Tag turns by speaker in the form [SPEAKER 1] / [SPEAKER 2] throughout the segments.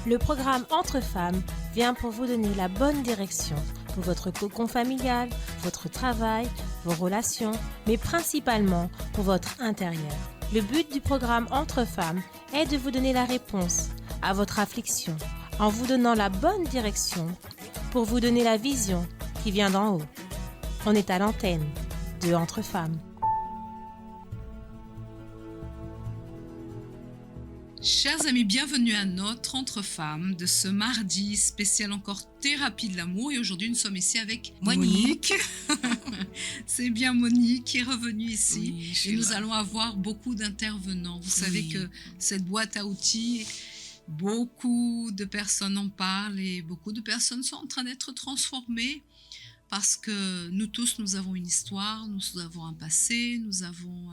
[SPEAKER 1] Le programme Entre femmes vient pour vous donner la bonne direction pour votre cocon familial, votre travail, vos relations, mais principalement pour votre intérieur. Le but du programme Entre femmes est de vous donner la réponse à votre affliction en vous donnant la bonne direction pour vous donner la vision qui vient d'en haut. On est à l'antenne de Entre femmes.
[SPEAKER 2] Chers amis, bienvenue à notre Entre femmes de ce mardi spécial encore thérapie de l'amour. Et aujourd'hui, nous sommes ici avec Monique. C'est bien Monique qui est revenue ici. Oui, et nous allons avoir beaucoup d'intervenants. Vous savez que cette boîte à outils, beaucoup de personnes en parlent et beaucoup de personnes sont en train d'être transformées. Parce que nous tous, nous avons une histoire, nous avons un passé, nous avons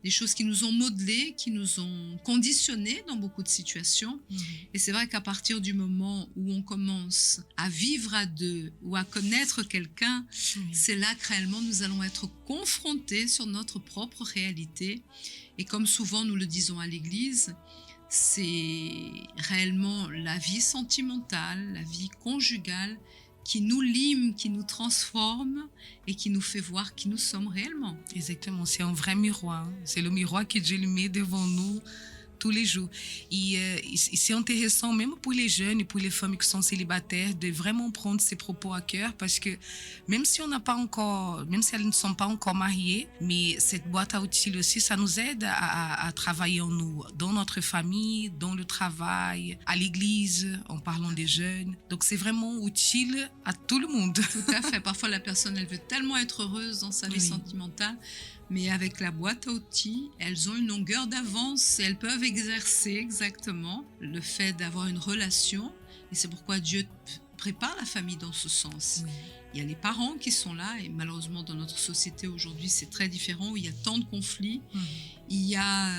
[SPEAKER 2] des choses qui nous ont modelés, qui nous ont conditionnés dans beaucoup de situations. Et c'est vrai qu'à partir du moment où on commence à vivre à deux ou à connaître quelqu'un, c'est là que réellement nous allons être confrontés sur notre propre réalité. Et comme souvent nous le disons à l'église, c'est réellement la vie sentimentale, la vie conjugale qui nous lime, qui nous transforme et qui nous fait voir qui nous sommes réellement.
[SPEAKER 3] Exactement, c'est un vrai miroir. C'est le miroir que Dieu lui met devant nous tous les jours. Et c'est intéressant, même pour les jeunes et pour les femmes qui sont célibataires, de vraiment prendre ces propos à cœur parce que même si elles ne sont pas encore mariées, mais cette boîte à outils aussi, ça nous aide à travailler en nous, dans notre famille, dans le travail, à l'église, en parlant des jeunes. Donc c'est vraiment utile à tout le monde.
[SPEAKER 2] Tout à fait. Parfois la personne, elle veut tellement être heureuse dans sa vie sentimentale, mais avec la boîte à outils, elles ont une longueur d'avance et elles peuvent exercer exactement le fait d'avoir une relation. Et c'est pourquoi Dieu prépare la famille dans ce sens. Il y a les parents qui sont là et malheureusement dans notre société aujourd'hui c'est très différent où il y a tant de conflits. Il y a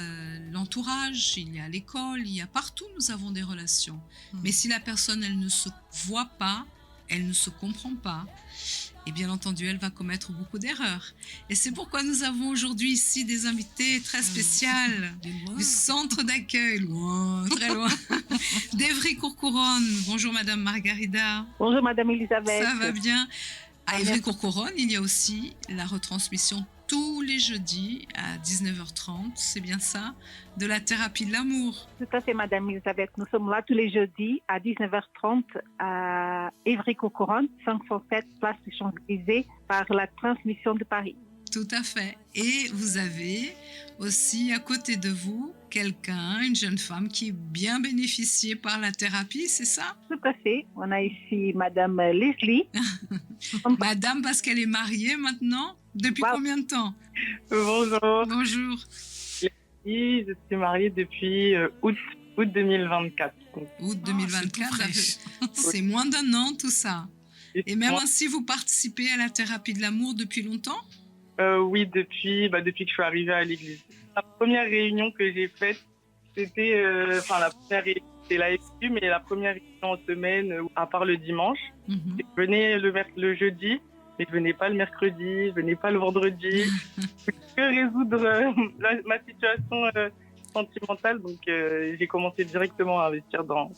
[SPEAKER 2] l'entourage, il y a l'école, il y a partout nous avons des relations. Mais si la personne elle ne se voit pas, elle ne se comprend pas, et bien entendu, elle va commettre beaucoup d'erreurs. Et c'est pourquoi nous avons aujourd'hui ici des invités très spéciales du centre d'accueil, loin, très loin, d'Évry-Courcouronnes. Bonjour Madame Margarida.
[SPEAKER 4] Bonjour Madame Elisabeth.
[SPEAKER 2] Ça va bien. À Évry-Courcouronnes, il y a aussi la retransmission tous les jeudis à 19h30, c'est bien ça, de la thérapie de l'amour.
[SPEAKER 4] Tout à fait Madame Elisabeth. Nous sommes là tous les jeudis à 19h30 à Évry-Courcouronnes, 507 place des Champs-Élysées par la transmission de Paris.
[SPEAKER 2] Tout à fait. Et vous avez aussi à côté de vous quelqu'un, une jeune femme qui est bien bénéficiée par la thérapie, c'est ça?
[SPEAKER 4] Tout à fait. On a ici Madame Leslie.
[SPEAKER 2] Madame parce qu'elle est mariée maintenant? Depuis combien de temps?
[SPEAKER 5] Bonjour.
[SPEAKER 2] Bonjour.
[SPEAKER 5] Je suis mariée depuis août 2024.
[SPEAKER 2] Août 2024, c'est moins d'un an tout ça. Et même ainsi, vous participez à la thérapie de l'amour depuis longtemps?
[SPEAKER 5] Oui, depuis que je suis arrivée à l'église. La première réunion que j'ai faite, c'était, la première réunion, c'était la FQ, mais la première réunion en semaine, à part le dimanche. Je venais le jeudi, mais je venais pas le mercredi, je venais pas le vendredi. Je peux résoudre ma situation sentimentale, donc j'ai commencé directement à investir dans.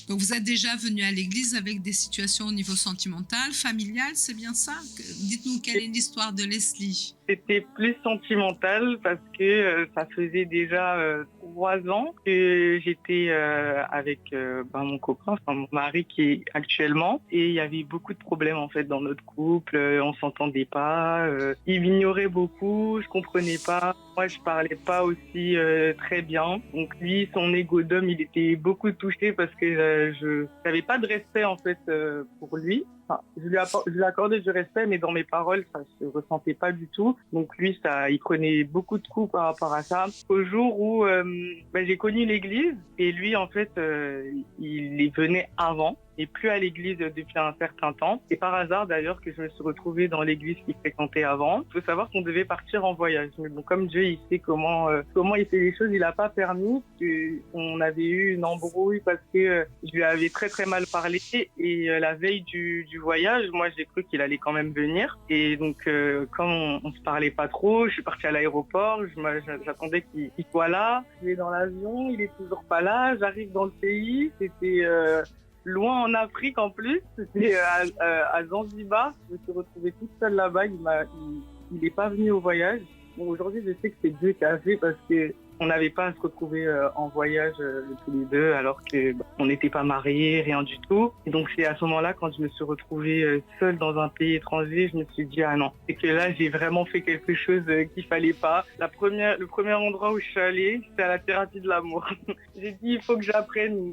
[SPEAKER 2] Donc vous êtes déjà venu à l'église avec des situations au niveau sentimental, familial, c'est bien ça? Dites-nous quelle est l'histoire de Leslie.
[SPEAKER 5] C'était plus sentimental parce que ça faisait déjà 3 ans que j'étais avec mon copain, mon mari qui est actuellement, et il y avait beaucoup de problèmes en fait dans notre couple. On s'entendait pas, il m'ignorait beaucoup, je comprenais pas. Moi, je parlais pas aussi très bien. Donc lui, son ego d'homme, il était beaucoup touché parce que je n'avais pas de respect en fait pour lui. Enfin, je lui accordais du respect, mais dans mes paroles, ça se ressentait pas du tout. Donc lui, il prenait beaucoup de coups par rapport à ça. Au jour où j'ai connu l'église, et lui, en fait, il y venait avant. n'est plus à l'église depuis un certain temps. C'est par hasard d'ailleurs que je me suis retrouvée dans l'église qu'il fréquentait avant. Il faut savoir qu'on devait partir en voyage. Mais bon, comme Dieu, il sait comment il fait les choses, il n'a pas permis. On avait eu une embrouille parce que je lui avais très très mal parlé. Et la veille du voyage, moi j'ai cru qu'il allait quand même venir. Et donc comme on se parlait pas trop, je suis partie à l'aéroport. J'attendais qu'il soit là. Je vais dans l'avion, il est toujours pas là. J'arrive dans le pays. C'était loin en Afrique en plus. C'était à Zanzibar. Je me suis retrouvée toute seule là-bas. Il n'est pas venu au voyage. Bon, aujourd'hui, je sais que c'est Dieu qui a fait parce que on n'avait pas à se retrouver en voyage tous les deux alors que on n'était pas mariés, rien du tout. Et donc c'est à ce moment-là, quand je me suis retrouvée seule dans un pays étranger, je me suis dit ah non, c'est que là j'ai vraiment fait quelque chose qu'il fallait pas. Le premier endroit où je suis allée, c'était à la thérapie de l'amour. J'ai dit il faut que j'apprenne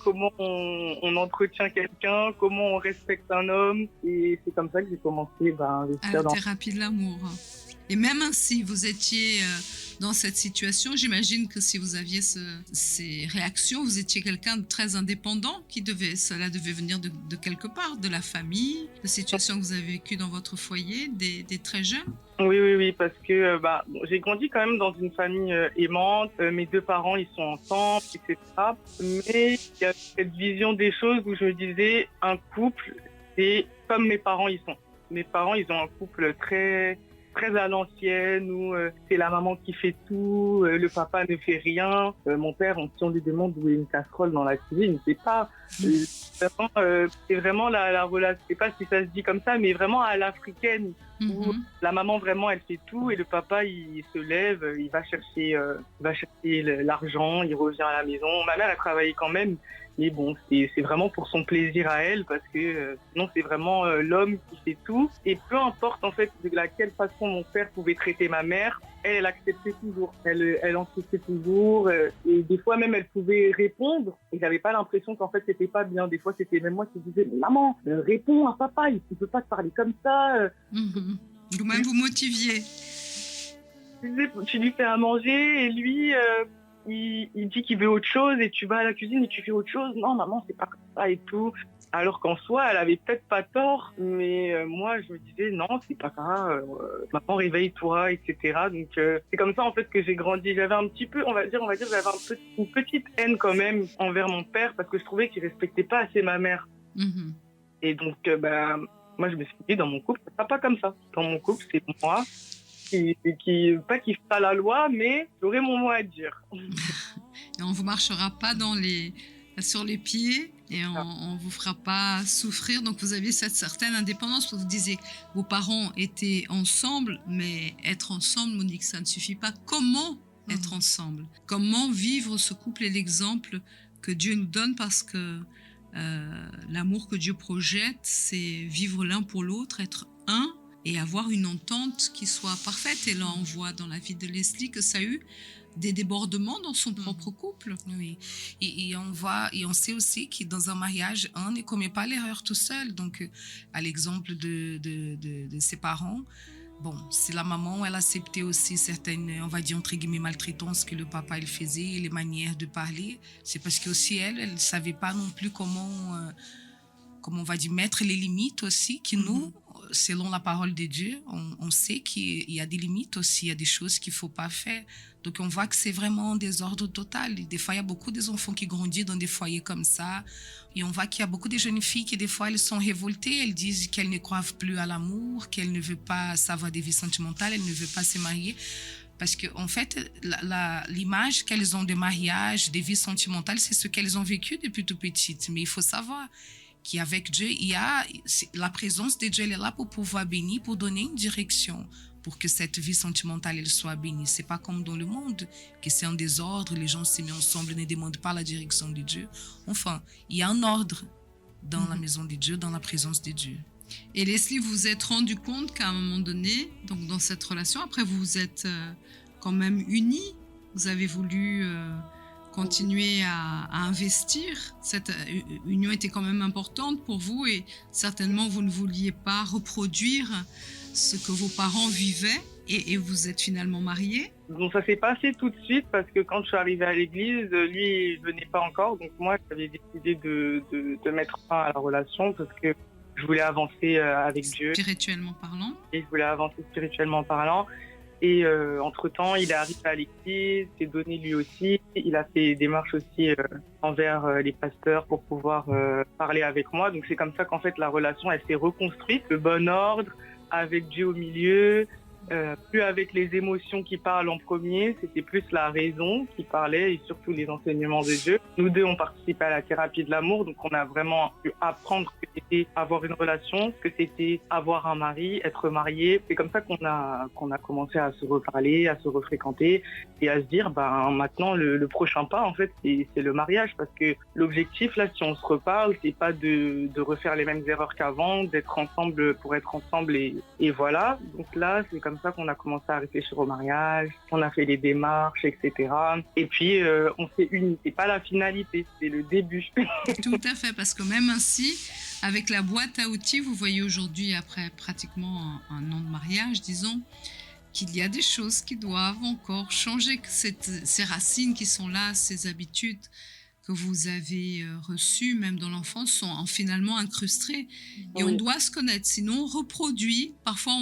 [SPEAKER 5] comment on entretient quelqu'un, comment on respecte un homme. Et c'est comme ça que j'ai commencé à investir
[SPEAKER 2] à la thérapie de l'amour. Et même ainsi, vous étiez dans cette situation, j'imagine que si vous aviez ces réactions, vous étiez quelqu'un de très indépendant, cela devait venir de quelque part, de la famille, de situations que vous avez vécues dans votre foyer, des très jeunes.
[SPEAKER 5] Oui, parce que j'ai grandi quand même dans une famille aimante. Mes deux parents, ils sont ensemble, etc. Mais il y a cette vision des choses où je me disais, un couple, c'est comme mes parents, ils sont. Mes parents, ils ont un couple très à l'ancienne où c'est la maman qui fait tout, le papa ne fait rien. Mon père, si on lui demande où est une casserole dans la cuisine, il ne sait pas. C'est vraiment la relation. Je ne sais pas si ça se dit comme ça, mais vraiment à l'africaine où la maman vraiment elle fait tout et le papa il se lève, il va chercher l'argent, il revient à la maison. Ma mère elle travaillait quand même. Mais bon, c'est vraiment pour son plaisir à elle parce que sinon c'est vraiment l'homme qui fait tout. Et peu importe en fait de laquelle façon mon père pouvait traiter ma mère, elle acceptait toujours. Elle encaissait toujours. Et des fois même elle pouvait répondre. Et j'avais pas l'impression qu'en fait c'était pas bien. Des fois c'était même moi qui disais mais maman, réponds à papa, il peut pas te parler comme ça.
[SPEAKER 2] Vous-même vous motiviez.
[SPEAKER 5] Tu lui fais à manger et lui... Il dit qu'il veut autre chose et tu vas à la cuisine et tu fais autre chose. Non, maman, c'est pas comme ça et tout. Alors qu'en soi, elle avait peut-être pas tort, mais moi, je me disais, non, c'est pas ça. Maman, réveille-toi, etc. Donc, c'est comme ça, en fait, que j'ai grandi. J'avais un petit peu, on va dire, j'avais une petite haine quand même envers mon père parce que je trouvais qu'il respectait pas assez ma mère. Et donc, moi, je me suis dit, dans mon couple, c'est pas comme ça. Dans mon couple, c'est moi. Pas qui fera la loi, mais j'aurai mon mot à dire.
[SPEAKER 2] Et on ne vous marchera pas sur les pieds et on ne vous fera pas souffrir. Donc, vous aviez cette certaine indépendance. Vous disiez vos parents étaient ensemble, mais être ensemble, Monique, ça ne suffit pas. Comment être ensemble? Comment vivre ce couple et l'exemple que Dieu nous donne? Parce que l'amour que Dieu projette, c'est vivre l'un pour l'autre, être un, et avoir une entente qui soit parfaite. Et là, on voit dans la vie de Leslie que ça a eu des débordements dans son propre couple.
[SPEAKER 3] Oui, et on sait aussi que dans un mariage, un ne commet pas l'erreur tout seul. Donc, à l'exemple de ses parents, bon, si la maman, elle acceptait aussi certaines, on va dire, entre guillemets, maltraitances que le papa, il faisait, les manières de parler, c'est parce que aussi elle ne savait pas non plus comment on va dire, mettre les limites aussi, que nous, selon la parole de Dieu, on sait qu'il y a des limites aussi, il y a des choses qu'il ne faut pas faire. Donc, on voit que c'est vraiment un désordre total. Et des fois, il y a beaucoup d'enfants qui grandissent dans des foyers comme ça. Et on voit qu'il y a beaucoup de jeunes filles qui, des fois, elles sont révoltées. Elles disent qu'elles ne croient plus à l'amour, qu'elles ne veulent pas savoir des vies sentimentales, elles ne veulent pas se marier. Parce qu'en fait, l'image qu'elles ont de mariage, des vies sentimentales, c'est ce qu'elles ont vécu depuis tout petite. Mais il faut savoir qu'avec Dieu, la présence de Dieu, elle est là pour pouvoir bénir, pour donner une direction, pour que cette vie sentimentale, elle soit bénie. C'est pas comme dans le monde, que c'est un désordre, les gens se mettent ensemble, ne demandent pas la direction de Dieu. Enfin, il y a un ordre dans la maison de Dieu, dans la présence de Dieu.
[SPEAKER 2] Et Leslie, vous vous êtes rendu compte qu'à un moment donné, donc dans cette relation, après vous vous êtes quand même unis, vous avez voulu continuer à investir. Cette union était quand même importante pour vous et certainement vous ne vouliez pas reproduire ce que vos parents vivaient et vous êtes finalement mariés.
[SPEAKER 5] Donc ça s'est passé tout de suite parce que quand je suis arrivée à l'église, lui, il venait pas encore. Donc moi, j'avais décidé de mettre fin à la relation parce que je voulais avancer avec Dieu.
[SPEAKER 2] Spirituellement parlant.
[SPEAKER 5] Et je voulais avancer spirituellement parlant. Et entre-temps, il est arrivé à l'église, s'est donné lui aussi. Il a fait des démarches aussi envers les pasteurs pour pouvoir parler avec moi. Donc c'est comme ça qu'en fait la relation, elle s'est reconstruite. Le bon ordre, avec Dieu au milieu, plus avec les émotions qui parlent en premier, c'était plus la raison qui parlait et surtout les enseignements de Dieu. Nous deux, on participait à la thérapie de l'amour, donc on a vraiment pu apprendre ce que c'était avoir une relation, ce que c'était avoir un mari, être marié. C'est comme ça qu'on a commencé à se reparler, à se refréquenter et à se dire, maintenant le prochain pas, en fait, c'est le mariage, parce que l'objectif là, si on se reparle, c'est pas de refaire les mêmes erreurs qu'avant, d'être ensemble pour être ensemble et voilà. Donc là, c'est comme ça qu'on a commencé à réfléchir au mariage, on a fait des démarches, etc. Et puis, on s'est unis. C'est pas la finalité, c'est le début.
[SPEAKER 2] Tout à fait, parce que même ainsi, avec la boîte à outils, vous voyez aujourd'hui, après pratiquement un an de mariage, disons, qu'il y a des choses qui doivent encore changer, que ces racines qui sont là, ces habitudes que vous avez reçues, même dans l'enfance, sont finalement incrustées. Et on doit se connaître, sinon on reproduit. Parfois,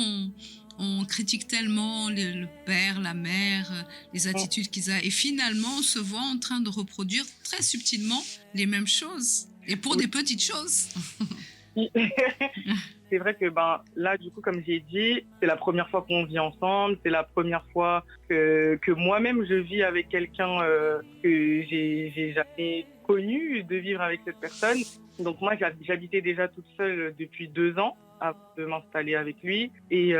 [SPEAKER 2] on critique tellement le père, la mère, les attitudes qu'ils ont. Et finalement, on se voit en train de reproduire très subtilement les mêmes choses. Et pour des petites choses.
[SPEAKER 5] C'est vrai que là, du coup, comme j'ai dit, c'est la première fois qu'on vit ensemble. C'est la première fois que moi-même, je vis avec quelqu'un que j'ai jamais connu, de vivre avec cette personne. Donc moi, j'habitais déjà toute seule depuis 2 ans avant de m'installer avec lui. Et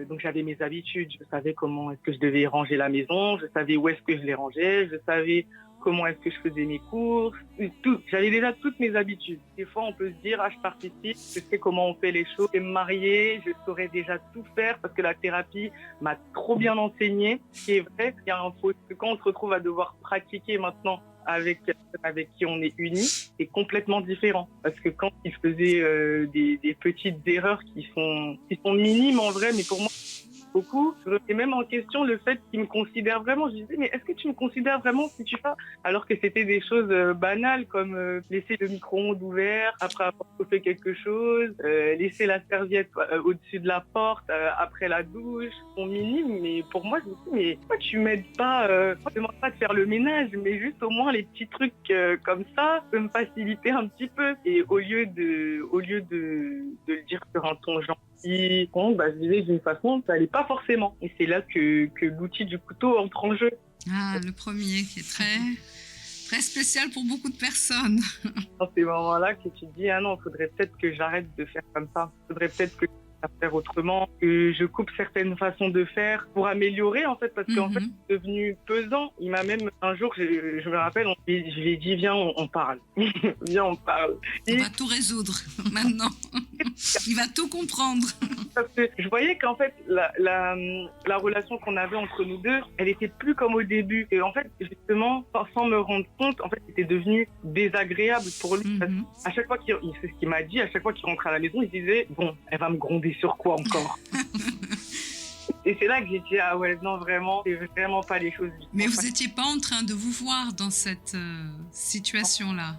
[SPEAKER 5] donc j'avais mes habitudes. Je savais comment est-ce que je devais ranger la maison. Je savais où est-ce que je les rangeais. Je savais comment est-ce que je faisais mes courses. Tout. J'avais déjà toutes mes habitudes. Des fois, on peut se dire, je participe, je sais comment on fait les choses. Je suis mariée, je saurais déjà tout faire parce que la thérapie m'a trop bien enseigné. Ce qui est vrai, il y a un faux. Quand on se retrouve à devoir pratiquer maintenant avec qui on est unis, c'est complètement différent. Parce que quand il faisait des petites erreurs qui sont minimes en vrai, mais pour moi, beaucoup, je remets même en question le fait qu'il me considère vraiment. Je disais, mais est-ce que tu me considères vraiment si tu fais? Alors que c'était des choses banales comme laisser le micro-ondes ouvert après avoir fait quelque chose, laisser la serviette au-dessus de la porte après la douche, sont minimes. Mais pour moi, je me dis, mais pourquoi tu m'aides pas je ne demande pas de faire le ménage, mais juste au moins les petits trucs comme ça peuvent me faciliter un petit peu. Et au lieu de le dire sur un ton gentil, je disais d'une façon, ça n'allait pas forcément. Et c'est là que l'outil du couteau entre en jeu.
[SPEAKER 2] Ah, le premier qui est très, très spécial pour beaucoup de personnes.
[SPEAKER 5] Dans ces moments-là que tu te dis, ah non, il faudrait peut-être que j'arrête de faire comme ça. Il faudrait peut-être que faire autrement, que je coupe certaines façons de faire pour améliorer en fait, parce qu'en fait c'est devenu pesant. Il m'a même un jour, je me rappelle, je lui ai dit viens on parle, viens on parle.
[SPEAKER 2] Il va tout résoudre maintenant. Il va tout comprendre.
[SPEAKER 5] Parce que je voyais qu'en fait la relation qu'on avait entre nous deux, elle était plus comme au début. Et en fait justement, sans me rendre compte, en fait c'était devenu désagréable pour lui. Parce à chaque fois c'est ce qu'il m'a dit, à chaque fois qu'il rentrait à la maison, il disait bon, elle va me gronder sur quoi encore? Et c'est là que j'ai dit, ah ouais, non, vraiment, c'est vraiment pas les choses.
[SPEAKER 2] Mais vous n'étiez pas en train de vous voir dans cette situation-là.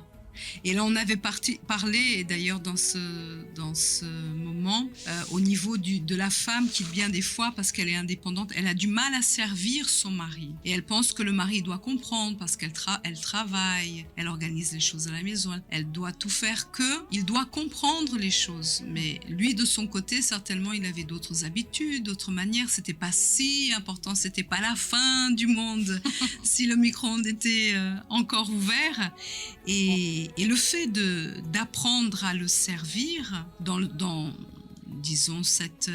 [SPEAKER 2] Et là, on avait parlé, d'ailleurs, dans ce moment, au niveau de la femme qui, bien des fois, parce qu'elle est indépendante, elle a du mal à servir son mari. Et elle pense que le mari doit comprendre parce qu'elle travaille, elle organise les choses à la maison, elle doit tout faire il doit comprendre les choses. Mais lui, de son côté, certainement, il avait d'autres habitudes, d'autres manières. C'était pas si important, c'était pas la fin du monde si le micro-ondes était encore ouvert. Et le fait d'apprendre à le servir dans disons, cette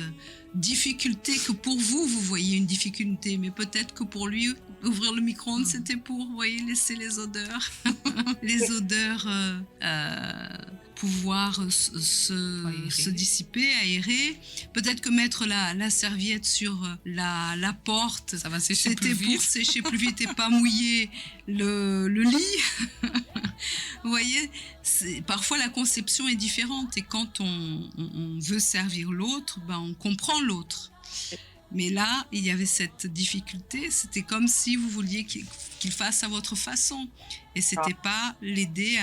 [SPEAKER 2] difficulté que pour vous voyez une difficulté, mais peut-être que pour lui, ouvrir le micro-ondes, c'était pour, vous voyez, laisser les odeurs, pouvoir se dissiper, aérer. Peut-être que mettre la serviette sur la porte,
[SPEAKER 3] ça va sécher
[SPEAKER 2] c'était
[SPEAKER 3] plus vite.
[SPEAKER 2] pour sécher plus vite et pas mouiller le lit. Vous voyez, parfois la conception est différente et quand on veut servir l'autre, on comprend l'autre. Mais là, il y avait cette difficulté. C'était comme si vous vouliez qu'il fasse à votre façon. Et c'était pas l'aider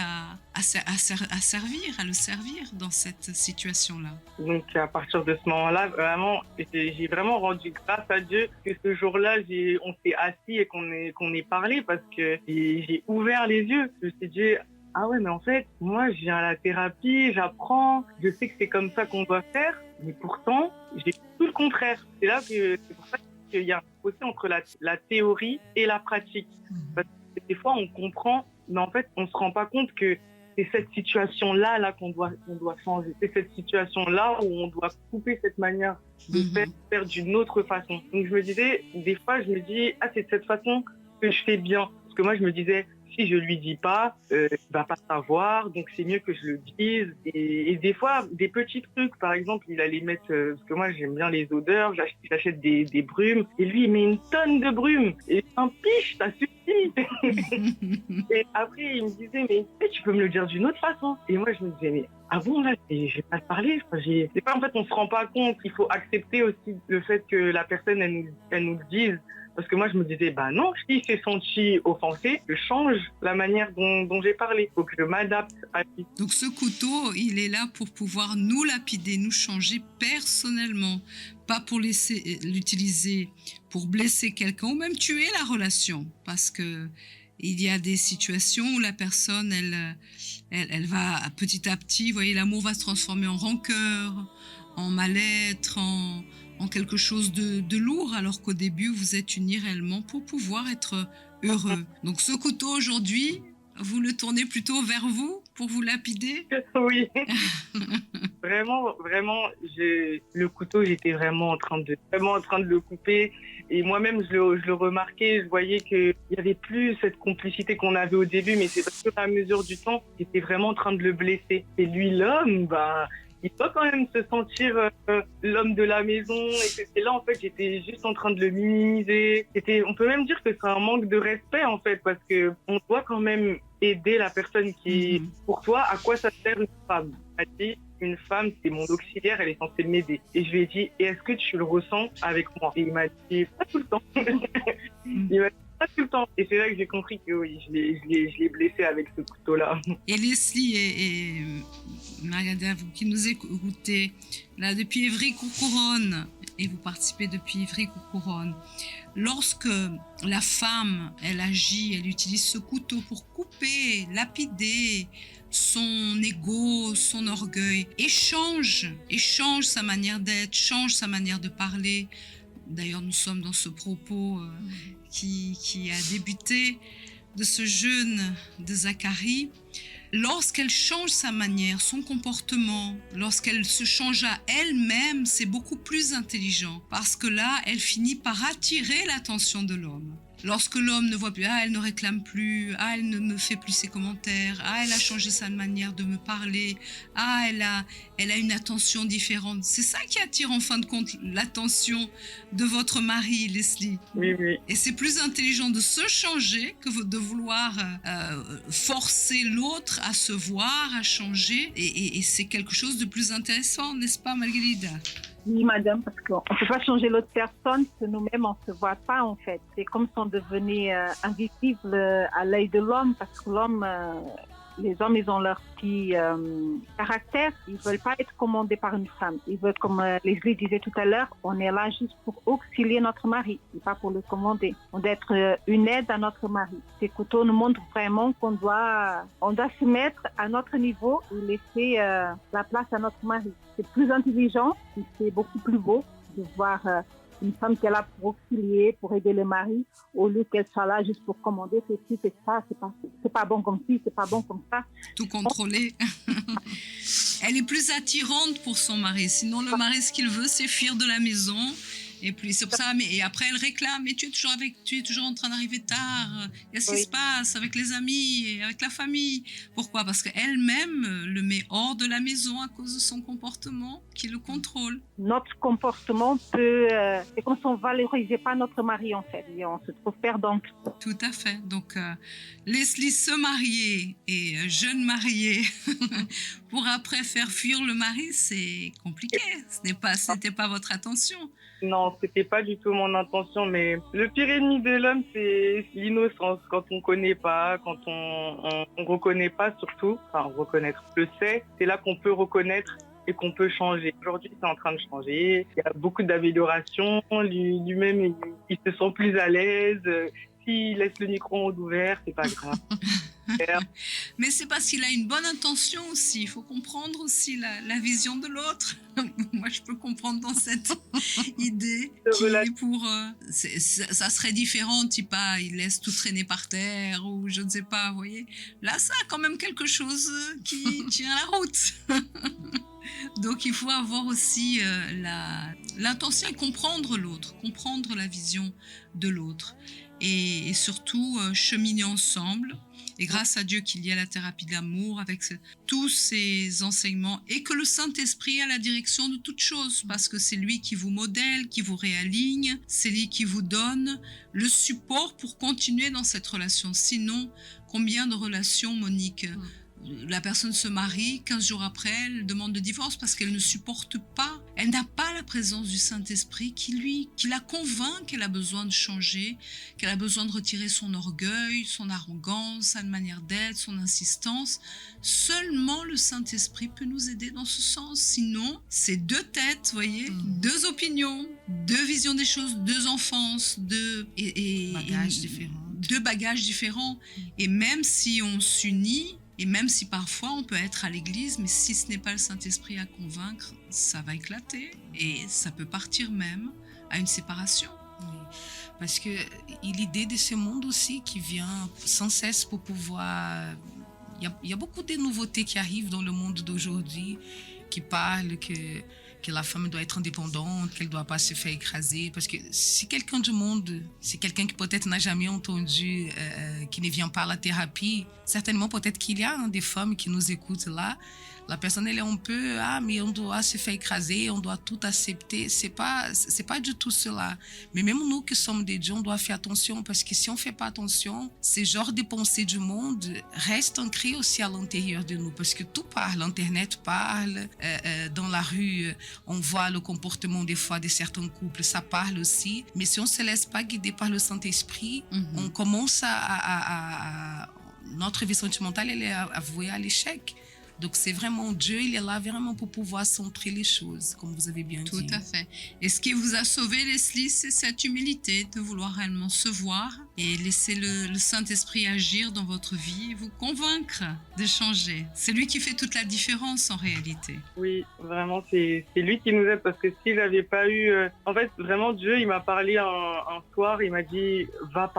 [SPEAKER 2] à servir, à le servir dans cette situation-là.
[SPEAKER 5] Donc à partir de ce moment-là, vraiment, j'ai vraiment rendu grâce à Dieu que ce jour-là, on s'est assis et qu'on ait parlé, parce que j'ai ouvert les yeux. Je me suis dit, ah ouais, mais en fait, moi, je viens à la thérapie, j'apprends, je sais que c'est comme ça qu'on doit faire, mais pourtant, j'ai tout le contraire. C'est pour ça qu'il y a un fossé entre la théorie et la pratique. Parce que des fois, on comprend, mais en fait, on se rend pas compte que c'est cette situation-là qu'on doit changer. C'est cette situation-là où on doit couper cette manière de faire d'une autre façon. Donc, je me disais, des fois, je me dis, ah, c'est de cette façon que je fais bien. Parce que moi, je me disais, si je lui dis pas, il va pas savoir, donc c'est mieux que je le dise. Et des fois, des petits trucs, par exemple, il allait mettre, parce que moi j'aime bien les odeurs, j'achète des brumes, et lui il met une tonne de brumes, et un piche, ça suffit. Et après il me disait, mais tu peux me le dire d'une autre façon. Et moi je me disais, mais ah bon, là, je vais pas te parler. Des fois, en fait, on se rend pas compte. Il faut accepter aussi le fait que la personne, elle nous le dise. Parce que moi, je me disais, bah non, s'il s'est senti offensé, je change la manière dont j'ai parlé. Il faut que je m'adapte à lui.
[SPEAKER 2] Donc ce couteau, il est là pour pouvoir nous lapider, nous changer personnellement. Pas pour laisser l'utiliser pour blesser quelqu'un ou même tuer la relation. Parce que il y a des situations où la personne, elle va petit à petit, vous voyez, l'amour va se transformer en rancœur, en mal-être, en quelque chose de lourd, alors qu'au début, vous êtes unis réellement pour pouvoir être heureux. Donc ce couteau, aujourd'hui, vous le tournez plutôt vers vous pour vous lapider?
[SPEAKER 5] Oui. Vraiment, le couteau, j'étais vraiment en train de le couper. Et moi-même, je le remarquais, je voyais qu'il n'y avait plus cette complicité qu'on avait au début, mais c'est parce qu'à la mesure du temps, j'étais vraiment en train de le blesser. Et lui, l'homme, il doit quand même se sentir l'homme de la maison. Et là, en fait, j'étais juste en train de le minimiser. On peut même dire que c'est un manque de respect, en fait, parce que on doit quand même aider la personne qui... Pour toi, à quoi ça sert une femme? Elle dit, une femme, c'est mon auxiliaire, elle est censée m'aider. Et je lui ai dit, et est-ce que tu le ressens avec moi? Et il m'a dit, pas tout le temps. Il m'a dit, pas tout le temps. Et c'est là que j'ai compris que oui, je l'ai blessé avec ce couteau-là.
[SPEAKER 2] Et Leslie et Margarida, vous qui nous écoutez, là, depuis Évry-Courcouronnes, et vous participez depuis Évry-Courcouronnes, lorsque la femme, elle agit, elle utilise ce couteau pour couper, lapider son ego, son orgueil, et change sa manière d'être, change sa manière de parler. D'ailleurs, nous sommes dans ce propos qui a débuté de ce jeûne de Zacharie. Lorsqu'elle change sa manière, son comportement, lorsqu'elle se change à elle-même, c'est beaucoup plus intelligent parce que là, elle finit par attirer l'attention de l'homme. Lorsque l'homme ne voit plus, elle ne réclame plus, elle ne me fait plus ses commentaires, elle a changé sa manière de me parler, elle a une attention différente. C'est ça qui attire en fin de compte l'attention de votre mari, Leslie.
[SPEAKER 5] Oui, oui.
[SPEAKER 2] Et c'est plus intelligent de se changer que de vouloir forcer l'autre à se voir, à changer. Et c'est quelque chose de plus intéressant, n'est-ce pas, Margarida?
[SPEAKER 4] Oui, madame, parce qu'on ne peut pas changer l'autre personne si nous-mêmes, on ne se voit pas, en fait. C'est comme si on devenait invisible à l'œil de l'homme, parce que l'homme, les hommes, ils ont leur petit caractère. Ils ne veulent pas être commandés par une femme. Ils veulent, comme Leslie disait tout à l'heure, on est là juste pour auxilier notre mari, et pas pour le commander. On doit être une aide à notre mari. Ces couteaux nous montrent vraiment qu'on doit se mettre à notre niveau et laisser la place à notre mari. C'est plus intelligent et c'est beaucoup plus beau de voir une femme qui est là pour auxilier, pour aider le mari, au lieu qu'elle soit là juste pour commander, c'est ci, c'est ça, c'est pas bon comme ci, c'est pas bon comme ça.
[SPEAKER 2] Tout contrôler. Elle est plus attirante pour son mari. Sinon, le mari, ce qu'il veut, c'est fuir de la maison. Et puis c'est pour ça, et après elle réclame, mais tu es toujours en train d'arriver tard. Qu'est-ce qui se passe avec les amis et avec la famille? Pourquoi? Parce qu'elle-même le met hors de la maison à cause de son comportement qui le contrôle.
[SPEAKER 4] Notre comportement c'est comme si on ne valorisait pas notre mari en fait, et on se trouve perdante.
[SPEAKER 2] Tout à fait. Donc Leslie se marier et jeune mariée pour après faire fuir le mari, c'est compliqué. C'était pas votre attention.
[SPEAKER 5] Non, c'était pas du tout mon intention, mais le pire ennemi de l'homme, c'est l'innocence. Quand on connaît pas, quand on reconnaît pas surtout, enfin reconnaître, le sait, c'est là qu'on peut reconnaître et qu'on peut changer. Aujourd'hui, c'est en train de changer. Il y a beaucoup d'améliorations. Lui-même, il se sent plus à l'aise. S'il laisse le micro-ondes ouvert, c'est pas grave.
[SPEAKER 2] Mais c'est parce qu'il a une bonne intention aussi. Il faut comprendre aussi la vision de l'autre. Moi, je peux comprendre dans cette idée qui est pour... ça serait différent, type il laisse tout traîner par terre ou je ne sais pas, vous voyez. Là, ça a quand même quelque chose qui tient la route. Donc, il faut avoir aussi l'intention et comprendre l'autre, comprendre la vision de l'autre. Et surtout, cheminer ensemble. Et grâce à Dieu qu'il y a la thérapie de l'amour avec tous ces enseignements et que le Saint-Esprit a la direction de toutes choses parce que c'est lui qui vous modèle, qui vous réaligne, c'est lui qui vous donne le support pour continuer dans cette relation. Sinon, combien de relations, Monique, la personne se marie, 15 jours après, elle demande le divorce parce qu'elle ne supporte pas. Elle n'a pas la présence du Saint-Esprit qui la convainc qu'elle a besoin de changer, qu'elle a besoin de retirer son orgueil, son arrogance, sa manière d'être, son insistance. Seulement le Saint-Esprit peut nous aider dans ce sens. Sinon, c'est deux têtes, vous voyez, deux opinions, deux visions des choses, deux enfances, deux bagages différents. Et même si on s'unit, et même si parfois on peut être à l'église, mais si ce n'est pas le Saint-Esprit à convaincre, ça va éclater et ça peut partir même à une séparation.
[SPEAKER 3] Oui, parce que l'idée de ce monde aussi qui vient sans cesse pour pouvoir... Il y a beaucoup de nouveautés qui arrivent dans le monde d'aujourd'hui qui parlent que la femme doit être indépendante, qu'elle ne doit pas se faire écraser. Parce que si quelqu'un du monde, si quelqu'un qui peut-être n'a jamais entendu, qui ne vient pas à la thérapie, certainement peut-être qu'il y a des femmes qui nous écoutent là. La personne, elle est un peu, mais on doit se faire écraser, on doit tout accepter. C'est pas du tout cela. Mais même nous qui sommes des dieux, on doit faire attention parce que si on ne fait pas attention, ces genres de pensées du monde restent ancrés aussi à l'intérieur de nous parce que tout parle, l'Internet parle, dans la rue, on voit le comportement des fois de certains couples, ça parle aussi. Mais si on ne se laisse pas guider par le Saint-Esprit, on commence notre vie sentimentale, elle est avouée à l'échec. Donc, c'est vraiment Dieu, il est là vraiment pour pouvoir centrer les choses, comme vous avez bien dit.
[SPEAKER 2] Tout à fait. Et ce qui vous a sauvé, Leslie, c'est cette humilité de vouloir réellement se voir et laisser le Saint-Esprit agir dans votre vie et vous convaincre de changer. C'est lui qui fait toute la différence en réalité.
[SPEAKER 5] Oui, vraiment, c'est lui qui nous aide parce que si j'avais pas eu... En fait, vraiment, Dieu, il m'a parlé un soir, il m'a dit, va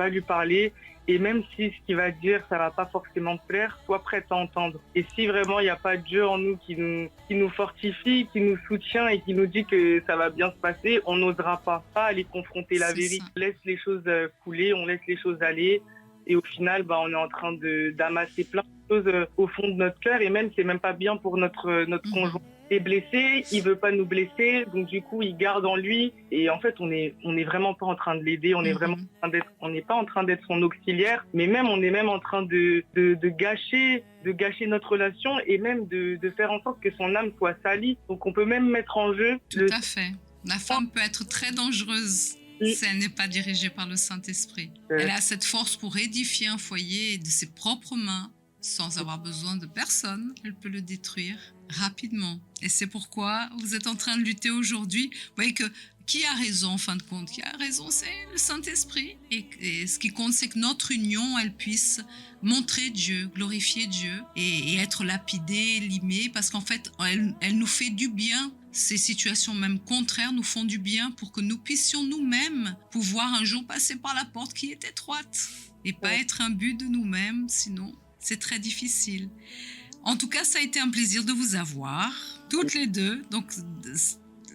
[SPEAKER 5] lui parler. Et même si ce qu'il va dire, ça va pas forcément te plaire, sois prête à entendre. Et si vraiment il n'y a pas Dieu en nous qui nous fortifie, qui nous soutient et qui nous dit que ça va bien se passer, on n'osera pas aller confronter la vérité. On laisse les choses couler, on laisse les choses aller. Et au final, on est en train d'amasser plein de choses au fond de notre cœur. Et même, c'est même pas bien pour notre conjoint. Il est blessé, il veut pas nous blesser, donc du coup il garde en lui et en fait on est vraiment pas en train de l'aider, on n'est pas en train d'être son auxiliaire, mais même on est même en train de gâcher notre relation et même de faire en sorte que son âme soit salie. Donc on peut même mettre en jeu.
[SPEAKER 2] Tout à fait. La femme peut être très dangereuse si elle n'est pas dirigée par le Saint-Esprit. Elle a cette force pour édifier un foyer de ses propres mains. Sans avoir besoin de personne, elle peut le détruire rapidement. Et c'est pourquoi vous êtes en train de lutter aujourd'hui. Vous voyez que qui a raison en fin de compte? Qui a raison, c'est le Saint-Esprit. Et ce qui compte, c'est que notre union, elle puisse montrer Dieu, glorifier Dieu et être lapidée, limée, parce qu'en fait, elle nous fait du bien. Ces situations même contraires nous font du bien pour que nous puissions nous-mêmes pouvoir un jour passer par la porte qui est étroite et pas être un but de nous-mêmes, sinon c'est très difficile. En tout cas, ça a été un plaisir de vous avoir, toutes les deux. Donc,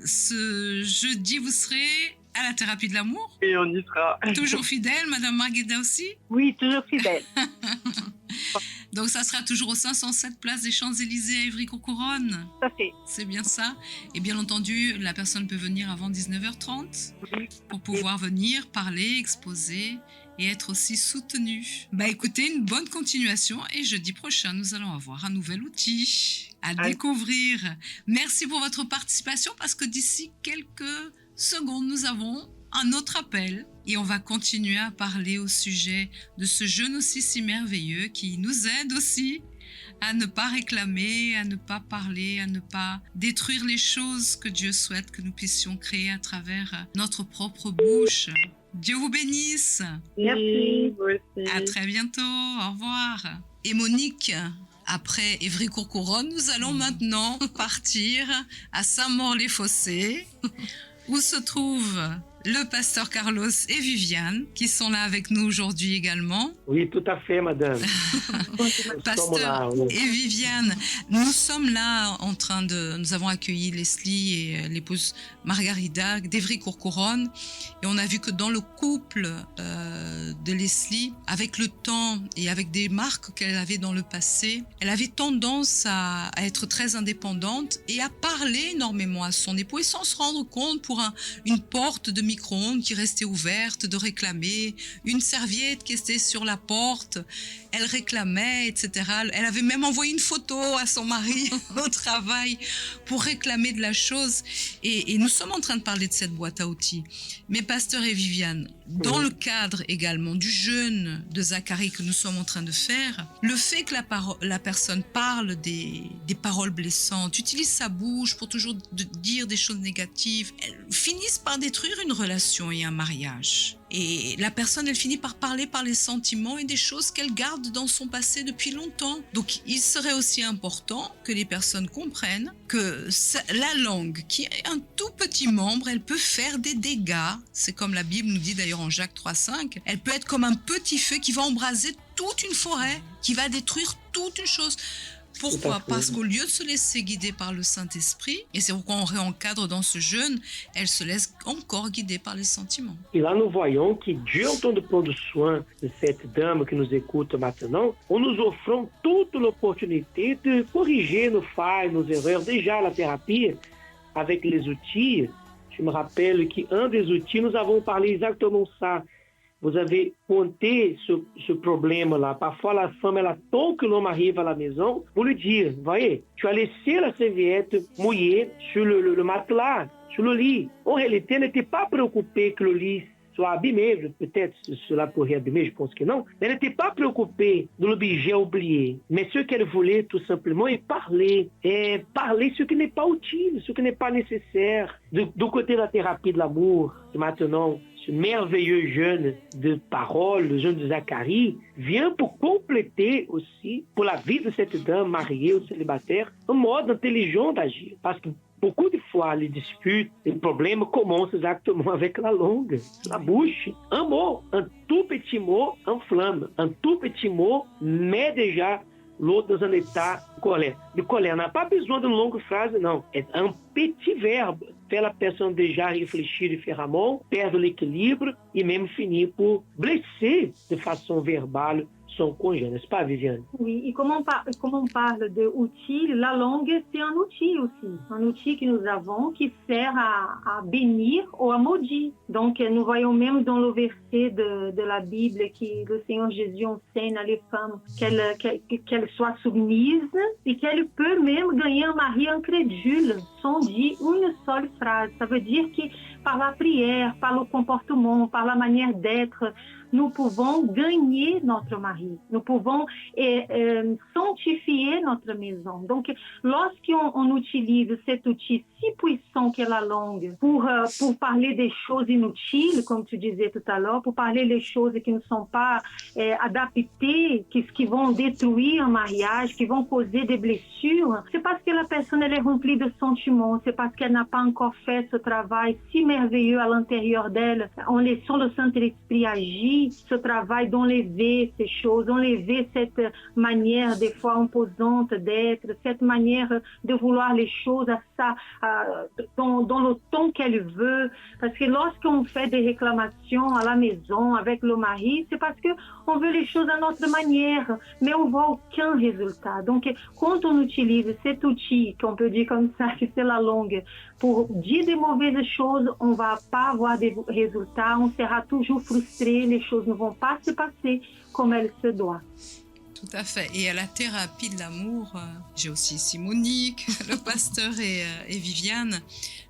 [SPEAKER 2] ce jeudi, vous serez à la thérapie de l'amour.
[SPEAKER 5] Et on y sera.
[SPEAKER 2] Toujours fidèle, Madame Marguerita aussi?
[SPEAKER 4] Oui, toujours fidèle.
[SPEAKER 2] Donc, ça sera toujours au 507 place des Champs-Élysées à Ivry-Courcouronnes.
[SPEAKER 4] Tout à fait.
[SPEAKER 2] C'est bien ça. Et bien entendu, la personne peut venir avant 19h30 pour pouvoir venir parler, exposer et être aussi soutenue. Écoutez, une bonne continuation et jeudi prochain, nous allons avoir un nouvel outil à découvrir. Merci pour votre participation parce que d'ici quelques secondes, nous avons un autre appel et on va continuer à parler au sujet de ce jeûne aussi si merveilleux qui nous aide aussi à ne pas réclamer, à ne pas parler, à ne pas détruire les choses que Dieu souhaite que nous puissions créer à travers notre propre bouche. Dieu vous bénisse.
[SPEAKER 4] Merci.
[SPEAKER 5] Vous aussi.
[SPEAKER 2] À très bientôt. Au revoir. Et Monique, après Évry-Courcouronnes, nous allons maintenant partir à Saint-Maur-les-Fossés, où se trouvent le pasteur Carlos et Viviane, qui sont là avec nous aujourd'hui également.
[SPEAKER 6] Oui, tout à fait, madame.
[SPEAKER 2] Pasteur et Viviane, nous sommes là nous avons accueilli Leslie et l'épouse Margarida d'Évry-Courcouronnes et on a vu que dans le couple de Leslie, avec le temps et avec des marques qu'elle avait dans le passé, elle avait tendance à être très indépendante et à parler énormément à son époux et sans se rendre compte pour une porte de micro-ondes qui restait ouverte, de réclamer, une serviette qui était sur la porte, elle réclamait, etc. Elle avait même envoyé une photo à son mari au travail pour réclamer de la chose. Et nous sommes en train de parler de cette boîte à outils. Mais pasteur et Viviane, dans le cadre également du jeûne de Zacharie que nous sommes en train de faire, le fait que la personne parle des paroles blessantes, utilise sa bouche pour toujours dire des choses négatives, elles finissent par détruire une relation et un mariage. Et la personne, elle finit par parler par les sentiments et des choses qu'elle garde dans son passé depuis longtemps. Donc, il serait aussi important que les personnes comprennent que la langue, qui est un tout petit membre, elle peut faire des dégâts. C'est comme la Bible nous dit d'ailleurs en Jacques 3,5. Elle peut être comme un petit feu qui va embraser toute une forêt, qui va détruire toute une chose. Pourquoi ? Parce qu'au lieu de se laisser guider par le Saint-Esprit, et c'est pourquoi on réencadre dans ce jeûne, elle se laisse encore guider par les sentiments.
[SPEAKER 6] Et là, nous voyons que Dieu, en train de prendre soin de cette dame qui nous écoute maintenant, en nous offrant toute l'opportunité de corriger nos failles, nos erreurs. Déjà, la thérapie, avec les outils, je me rappelle qu'un des outils, nous avons parlé exactement ça. Vous avez pointé ce problème-là. Parfois, la femme, elle attend que l'homme arrive à la maison pour lui dire, voyez, tu as laissé la serviette mouillée sur le matelas, sur le lit. En réalité, elle n'était pas préoccupée que le lit soit abîmé. Peut-être cela pourrait abîmer, je pense que non. Elle n'était pas préoccupée de l'objet oublié. Mais ce qu'elle voulait, tout simplement, est parler ce qui n'est pas utile, ce qui n'est pas nécessaire. Du côté de la thérapie de l'amour, maintenant, ce merveilleux jeûne de parole, le jeûne de Zacharie, vient pour compléter aussi, pour la vie de cette dame mariée ou célibataire, un mode intelligent d'agir. Parce que beaucoup de fois, les disputes, les problèmes commencent exactement avec la langue, la bouche. Un mot, un tout petit mot enflamme. Un tout petit mot met déjà l'autre dans un état de colère. De colère, n'a pas besoin de longue phrase, non. É un petit verbe. Fait la personne déjà réfléchir différemment, perdre l'équilibre et même finir pour blesser de façon verbale son conjoint, n'est-ce pas, Viviane?
[SPEAKER 4] Oui, et comme on parle d'outils, la langue, c'est un outil aussi. Un outil que nous avons qui sert à bénir ou à maudire. Donc, nous voyons même dans le verset de la Bible que le Seigneur Jésus enseigne à les femmes qu'elles soient soumises et qu'elles peuvent même gagner un mari incrédule sans dire une seule phrase. Ça veut dire que par la prière, par le comportement, par la manière d'être, nous pouvons gagner notre mari. Nous pouvons sanctifier notre maison. Donc, lorsqu'on utilise cet outil si puissant qu'est la langue pour parler des choses inutiles, comme tu disais tout à l'heure, pour parler des choses qui ne sont pas adaptées, qui vont détruire un mariage, qui vont causer des blessures, c'est parce que la personne elle est remplie de sentiments, c'est parce qu'elle n'a pas encore fait ce travail si merveilleux à l'intérieur d'elle, en laissant le Saint-Esprit agir, ce travail d'enlever ces choses, enlever cette manière des fois imposante d'être, cette manière de vouloir les choses dans le ton qu'elle veut. Parce que lorsqu'on fait des réclamations à la maison avec le mari, c'est parce qu'on veut les choses à notre manière, mais on voit aucun résultat. Donc, quand on utilise cet outil, qu'on peut dire comme ça, que c'est la langue, pour dire des mauvaises choses, on ne va pas avoir des résultats, on sera toujours frustré, les choses ne vont pas se passer comme elles se doivent.
[SPEAKER 2] Tout à fait. Et à la thérapie de l'amour, j'ai aussi ici Monique, le pasteur et Viviane,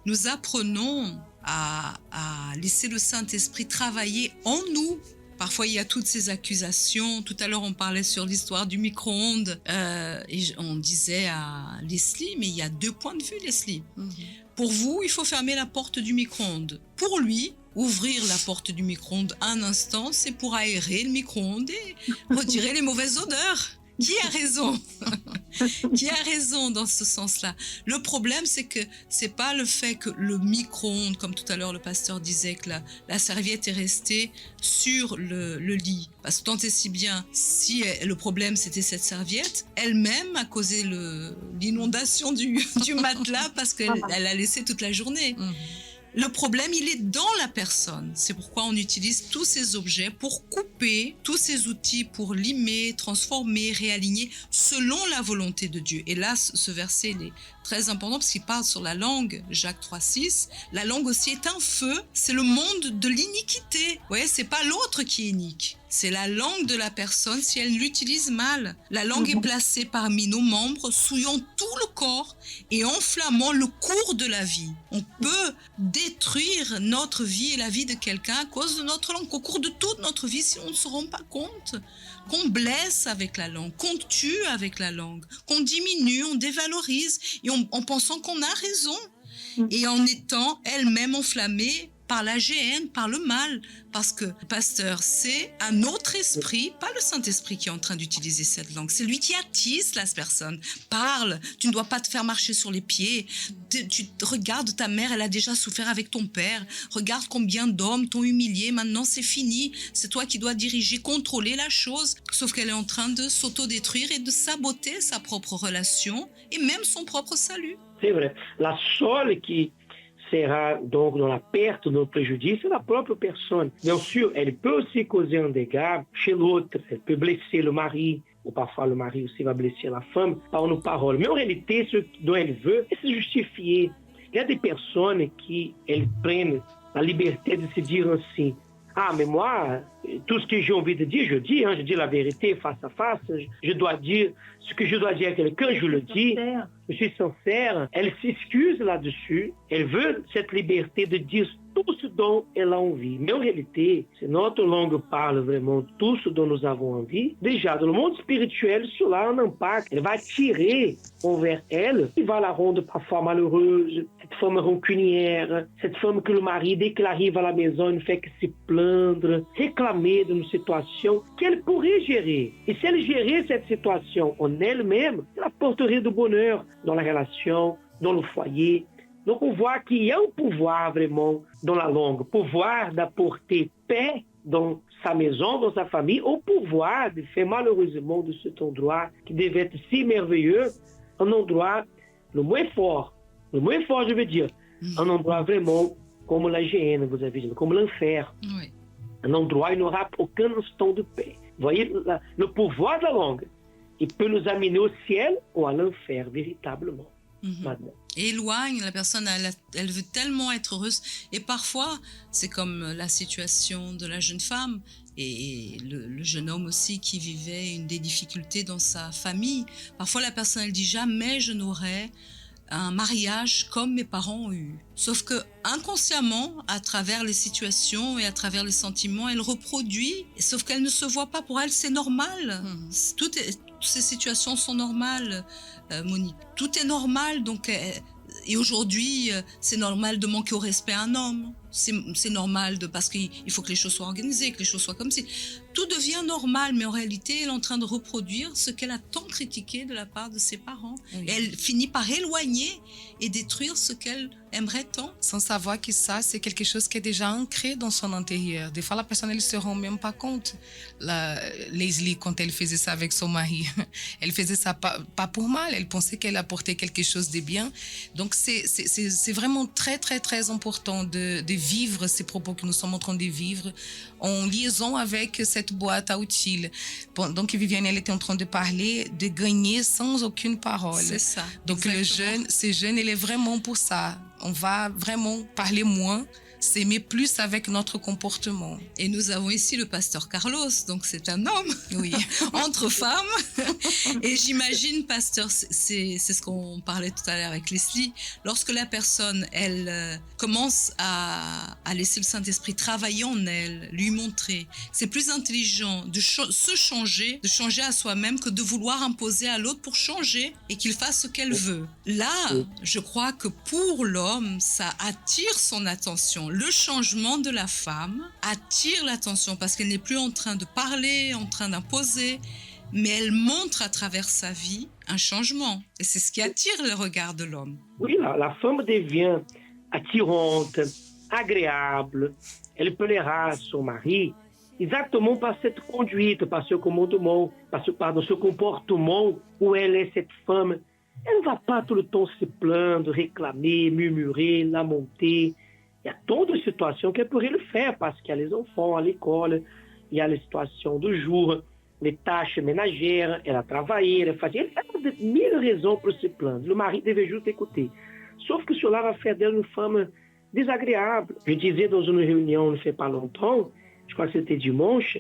[SPEAKER 2] nous apprenons à laisser le Saint-Esprit travailler en nous. Parfois, il y a toutes ces accusations. Tout à l'heure, on parlait sur l'histoire du micro-ondes. Et on disait à Leslie, mais il y a 2 points de vue, Leslie. Pour vous, il faut fermer la porte du micro-ondes. Pour lui, ouvrir la porte du micro-ondes un instant, c'est pour aérer le micro-ondes et retirer les mauvaises odeurs. Qui a raison? Qui a raison dans ce sens-là? Le problème, c'est que c'est pas le fait que le micro-ondes, comme tout à l'heure le pasteur disait que la serviette est restée sur le lit. Parce que tant et si bien, si le problème c'était cette serviette, elle-même a causé l'inondation du matelas parce qu'elle a laissé toute la journée. Le problème, il est dans la personne. C'est pourquoi on utilise tous ces objets pour couper, tous ces outils pour limer, transformer, réaligner selon la volonté de Dieu. Et là, ce verset il est très important parce qu'il parle sur la langue, Jacques 3,6. La langue aussi est un feu, c'est le monde de l'iniquité. Vous voyez, c'est pas l'autre qui est inique. C'est la langue de la personne si elle l'utilise mal. La langue est placée parmi nos membres, souillant tout le corps et enflammant le cours de la vie. On peut détruire notre vie et la vie de quelqu'un à cause de notre langue. Au cours de toute notre vie, si on ne se rend pas compte qu'on blesse avec la langue, qu'on tue avec la langue, qu'on diminue, on dévalorise et en pensant qu'on a raison et en étant elle-même enflammée par la GN, par le mal, parce que le pasteur, c'est un autre esprit, pas le Saint-Esprit qui est en train d'utiliser cette langue, c'est lui qui attise la personne. Parle, tu ne dois pas te faire marcher sur les pieds, tu regardes ta mère, elle a déjà souffert avec ton père, regarde combien d'hommes t'ont humilié, maintenant c'est fini, c'est toi qui dois diriger, contrôler la chose, sauf qu'elle est en train de s'autodétruire et de saboter sa propre relation et même son propre salut.
[SPEAKER 6] C'est vrai, la seule qui sera donc dans la perte, dans le préjudice, c'est la propre personne. Bien sûr, elle peut aussi causer un dégât chez l'autre, elle peut blesser le mari, ou parfois le mari aussi va blesser la femme par une parole. Mais en réalité, ce dont elle veut est se justifier. Il y a des personnes qui elles prennent la liberté de se dire ainsi: ah, mais moi, tout ce que j'ai envie de dire, je dis la vérité face à face, je dois dire ce que je dois dire à quelqu'un, je le dis, je suis sincère. Elle s'excuse là-dessus, elle veut cette liberté de dire tout ce dont elle a envie. Mais en réalité, si notre langue parle vraiment tout ce dont nous avons envie, déjà dans le monde spirituel, cela a un impact. Elle va attirer envers elle et va la rendre parfois malheureuse, cette femme rancunière, cette femme que le mari, dès qu'il arrive à la maison, ne fait que se plaindre, réclamer d'une situation qu'elle pourrait gérer. Et si elle gérait cette situation en elle-même, elle apporterait du bonheur dans la relation, dans le foyer. Donc on voit qu'il y a un pouvoir vraiment dans la langue, pouvoir d'apporter paix dans sa maison, dans sa famille, au pouvoir de faire malheureusement de cet endroit qui devait être si merveilleux, un endroit le moins fort je veux dire, un endroit vraiment comme la géhenne, vous avez dit, comme l'enfer.
[SPEAKER 2] Oui.
[SPEAKER 6] Un endroit où il n'y aura aucun instant de paix. Vous voyez, le pouvoir de la langue, il peut nous amener au ciel ou à l'enfer, véritablement. Maintenant.
[SPEAKER 2] Éloigne la personne, elle veut tellement être heureuse. Et parfois, c'est comme la situation de la jeune femme et le jeune homme aussi qui vivait des difficultés dans sa famille. Parfois, la personne, elle dit jamais je n'aurai un mariage comme mes parents ont eu. Sauf que inconsciemment, à travers les situations et à travers les sentiments, elle reproduit, sauf qu'elle ne se voit pas. Pour elle, c'est normal. Toutes ces situations sont normales, Monique. Tout est normal, donc... Et aujourd'hui, c'est normal de manquer au respect à un homme. C'est normal parce qu'il faut que les choses soient organisées, que les choses soient comme si. Tout devient normal, mais en réalité, elle est en train de reproduire ce qu'elle a tant critiqué de la part de ses parents. Oui. Et elle finit par éloigner et détruire ce qu'elle aimerait tant.
[SPEAKER 3] Sans savoir que ça, c'est quelque chose qui est déjà ancré dans son intérieur. Des fois, la personne, elle ne se rend même pas compte. Leslie, quand elle faisait ça avec son mari, elle faisait ça pas pour mal. Elle pensait qu'elle apportait quelque chose de bien. Donc, c'est vraiment très, très, très important de vivre ces propos que nous sommes en train de vivre en liaison avec cette boîte à outils. Donc, Viviane, elle était en train de parler de gagner sans aucune parole.
[SPEAKER 2] C'est ça.
[SPEAKER 3] Donc,
[SPEAKER 2] exactement.
[SPEAKER 3] ces jeunes, il est vraiment pour ça. On va vraiment parler moins s'aimer plus avec notre comportement.
[SPEAKER 2] Et nous avons ici le pasteur Carlos, donc c'est un homme,
[SPEAKER 3] Oui.
[SPEAKER 2] entre femmes. Et j'imagine, pasteur, c'est ce qu'on parlait tout à l'heure avec Leslie, lorsque la personne, elle commence à laisser le Saint-Esprit travailler en elle, lui montrer, c'est plus intelligent de se changer, de changer à soi-même que de vouloir imposer à l'autre pour changer et qu'il fasse ce qu'elle veut. Là, je crois que pour l'homme, ça attire son attention. Le changement de la femme attire l'attention parce qu'elle n'est plus en train de parler, en train d'imposer, mais elle montre à travers sa vie un changement. Et c'est ce qui attire le regard de l'homme.
[SPEAKER 6] Oui, la femme devient attirante, agréable. Elle plaira à son mari exactement par cette conduite, par ce commandement, par ce comportement où elle est cette femme. Elle ne va pas tout le temps se plaindre, réclamer, murmurer, lamenter. Il y a tant de situations qu'elle pourrait le faire parce qu'il y a les enfants à l'école, il y a les situations du jour, les tâches ménagères, elle a travaillé, elle a fait... Elle a mille raisons pour se plaindre. Le mari devait juste écouter. Sauf que cela va faire d'elle une femme désagréable. Je disais dans une réunion, il ne fait pas longtemps, je crois que c'était dimanche,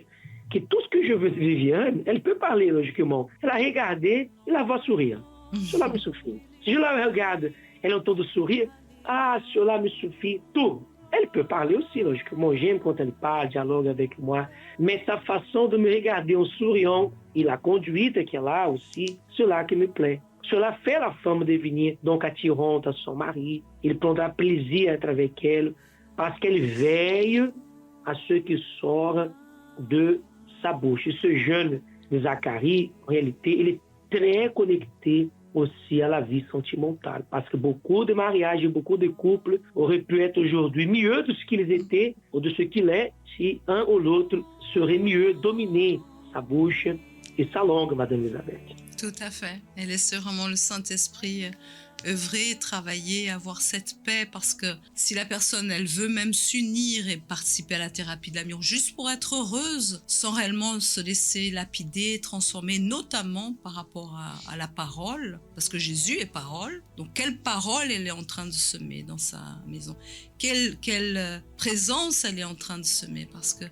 [SPEAKER 6] que tout ce que je veux de Viviane, elle peut parler logiquement. Elle a regardé, elle va sourire. Cela me suffit. Si je la regarde, elle entend sourire, cela me suffit, tout. Elle peut parler aussi, logiquement. J'aime quand elle parle, dialogue avec moi. Mais sa façon de me regarder en souriant et la conduite qu'elle a aussi, cela qui me plaît. Cela fait la femme devenir donc attirante à son mari. Il prendra plaisir à être avec elle parce qu'elle veille à ce qui sort de sa bouche. Et ce jeune de Zacharie, en réalité, il est très connecté aussi à la vie sentimentale. Parce que beaucoup de mariages, beaucoup de couples auraient pu être aujourd'hui mieux de ce qu'ils étaient ou de ce qu'il est si un ou l'autre serait mieux dominer sa bouche et sa langue, Madame Elisabeth.
[SPEAKER 2] Tout à fait. Et laisser vraiment le Saint-Esprit œuvrer, travailler, avoir cette paix, parce que si la personne, elle veut même s'unir et participer à la thérapie de l'amour juste pour être heureuse, sans réellement se laisser lapider, transformer, notamment par rapport à la parole, parce que Jésus est parole. Donc, quelle parole elle est en train de semer dans sa maison? Quelle présence elle est en train de semer? Parce que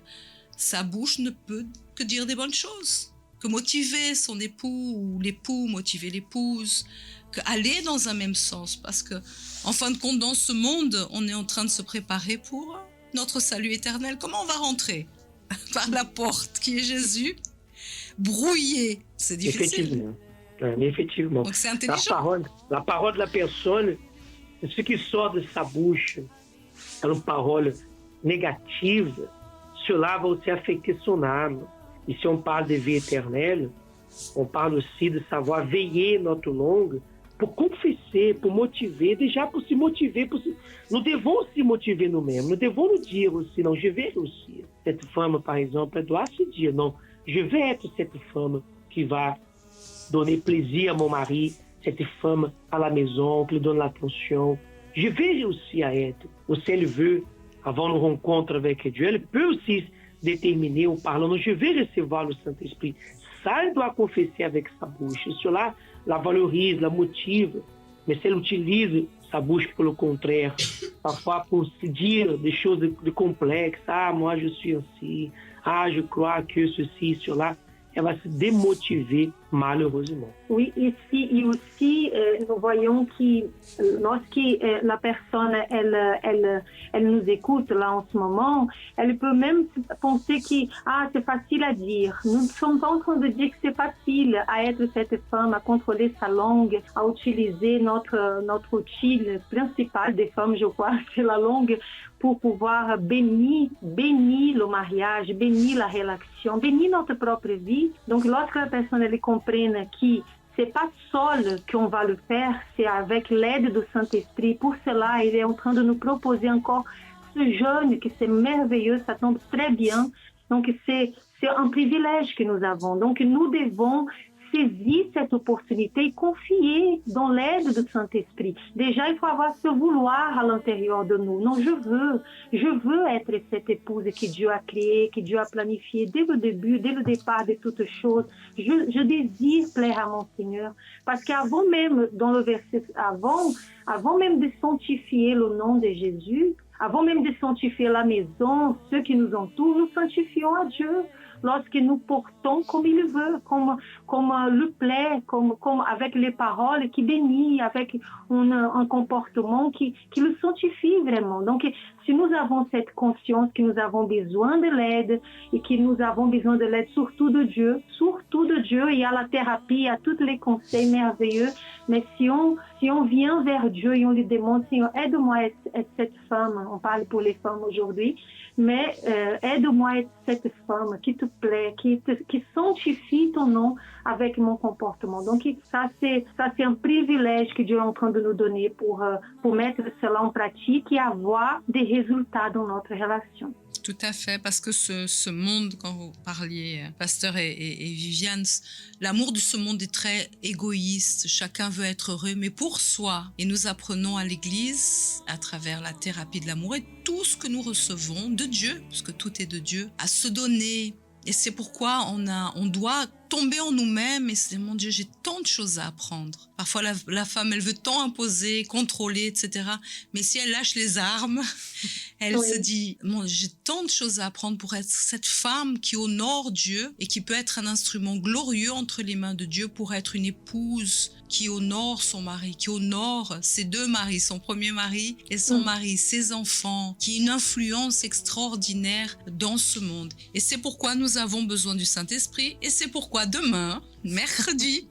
[SPEAKER 2] sa bouche ne peut que dire des bonnes choses. Que motiver son époux ou l'époux, motiver l'épouse, aller dans un même sens, parce que en fin de compte, dans ce monde, on est en train de se préparer pour notre salut éternel. Comment on va rentrer? Par la porte qui est Jésus, brouillé, c'est difficile.
[SPEAKER 6] Effectivement.
[SPEAKER 2] Donc c'est intelligent.
[SPEAKER 6] La parole de la personne, ce qui sort de sa bouche, é uma parole négative, cela va aussi affecter son âme. Et si on parle de vie éternelle, on parle aussi de savoir veiller notre langue pour confesser, pour motiver, déjà pour se motiver. Nous devons se motiver nous-mêmes, nous devons nous dire aussi, non, je vais réussir. Cette femme, par exemple, elle doit se dire, non, je vais être cette femme qui va donner plaisir à mon mari, cette femme à la maison, qui lui donne l'attention. Je vais réussir à être. Ou si elle veut, avant une rencontre avec Dieu, elle peut aussi déterminer en parlant, je vais recevoir le Saint-Esprit. Ça, elle doit confesser avec sa bouche. Cela la valorise, la motive. Mais si elle utilise sa bouche pour le contraire, parfois pour se dire des choses de complexes, moi je suis ainsi, je crois que ceci, cela, elle va se démotiver malheureusement.
[SPEAKER 4] Oui, ici et aussi, nous voyons que lorsque la personne, elle nous écoute là en ce moment, elle peut même penser que c'est facile à dire. Nous ne sommes pas en train de dire que c'est facile à être cette femme, à contrôler sa langue, à utiliser notre outil principal des femmes, je crois, c'est la langue, pour pouvoir bénir le mariage, bénir la relation, bénir notre propre vie. Donc, lorsque la personne elle comprenne que c'est pas seul qu'on va le faire, c'est avec l'aide du Saint-Esprit. Pour cela, il est en train de nous proposer encore ce jeûne, que c'est merveilleux, ça tombe très bien. Donc, c'est un privilège que nous avons. Donc, nous devons saisir cette opportunité et confier dans l'aide du Saint-Esprit. Déjà, il faut avoir ce vouloir à l'intérieur de nous. Non, je veux être cette épouse que Dieu a créée, que Dieu a planifiée dès le début, dès le départ de toutes choses. Je désire plaire à mon Seigneur. Parce qu'avant même, dans le verset avant même de sanctifier le nom de Jésus, avant même de sanctifier la maison, ceux qui nous entourent, nous sanctifions à Dieu. Lorsque nous portons comme il veut, comme le plaît, comme avec les paroles qui bénissent, avec un comportement qui le sanctifie vraiment. Donc, si nous avons cette conscience que nous avons besoin de l'aide et que nous avons besoin de l'aide surtout de Dieu, il y a la thérapie, il y a tous les conseils merveilleux, mais si on vient vers Dieu et on lui demande, Seigneur, aide-moi à être cette femme, on parle pour les femmes aujourd'hui, mais aide-moi à être cette femme qui te plaît, qui sanctifie ton nom avec mon comportement. Donc ça c'est un privilège que Dieu est en train de nous donner pour mettre cela en pratique et avoir des résultats dans notre relation.
[SPEAKER 2] Tout à fait, parce que ce monde, quand vous parliez, Pasteur et Viviane, l'amour de ce monde est très égoïste. Chacun veut être heureux, mais pour soi. Et nous apprenons à l'Église, à travers la thérapie de l'amour et tout ce que nous recevons de Dieu, parce que tout est de Dieu, à se donner. Et c'est pourquoi on doit tomber en nous-mêmes et se dire, mon Dieu, j'ai tant de choses à apprendre. Parfois, la femme, elle veut tant imposer, contrôler, etc. Mais si elle lâche les armes, elle se dit, j'ai tant de choses à apprendre pour être cette femme qui honore Dieu et qui peut être un instrument glorieux entre les mains de Dieu pour être une épouse qui honore son mari, qui honore ses deux maris, son premier mari et son mari, ses enfants, qui a une influence extraordinaire dans ce monde. Et c'est pourquoi nous avons besoin du Saint-Esprit et c'est pourquoi demain, mercredi,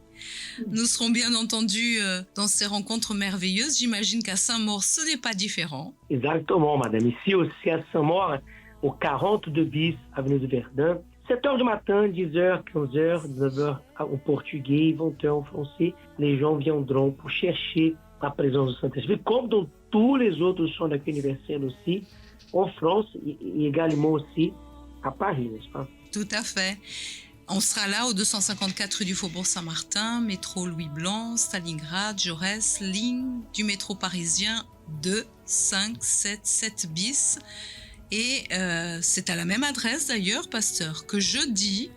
[SPEAKER 2] nous serons bien entendu dans ces rencontres merveilleuses. J'imagine qu'à Saint-Maur, ce n'est pas différent.
[SPEAKER 6] Exactement, madame. Ici aussi à Saint-Maur, au 42 bis, avenue de Verdun, 7h du matin, 10h, 15h, 9h en portugais, 20h en français, les gens viendront pour chercher la présence du Saint-Esprit, comme dans tous les autres chants d'accueil universel aussi, en France et également aussi à Paris, n'est-ce pas?
[SPEAKER 2] Tout à fait. On sera là au 254 rue du Faubourg Saint-Martin, métro Louis Blanc, Stalingrad, Jaurès, ligne du métro parisien 2, 5, 7, 7 bis. Et c'est à la même adresse d'ailleurs, pasteur, que jeudi,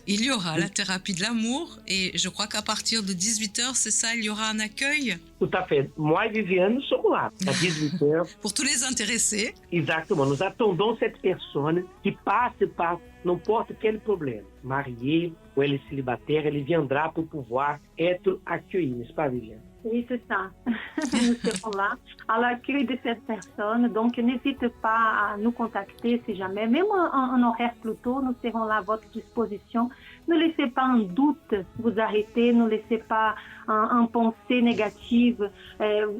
[SPEAKER 2] il y aura la thérapie de l'amour. Et je crois qu'à partir de 18h, c'est ça, il y aura un accueil.
[SPEAKER 6] Tout à fait. Moi et Viviane, nous sommes là à 18h.
[SPEAKER 2] Pour tous les intéressés.
[SPEAKER 6] Exactement. Nous attendons cette personne qui passe par n'importe quel problème. Mariée ou elle est célibataire, elle viendra pour pouvoir être accueillie, n'est-ce pas, Viviane?
[SPEAKER 4] Oui, c'est ça. Nous serons là à l'accueil de cette personne. Donc, n'hésitez pas à nous contacter si jamais, même en horaire plus tôt, nous serons là à votre disposition. Ne laissez pas un doute vous arrêter, ne laissez pas une pensée négative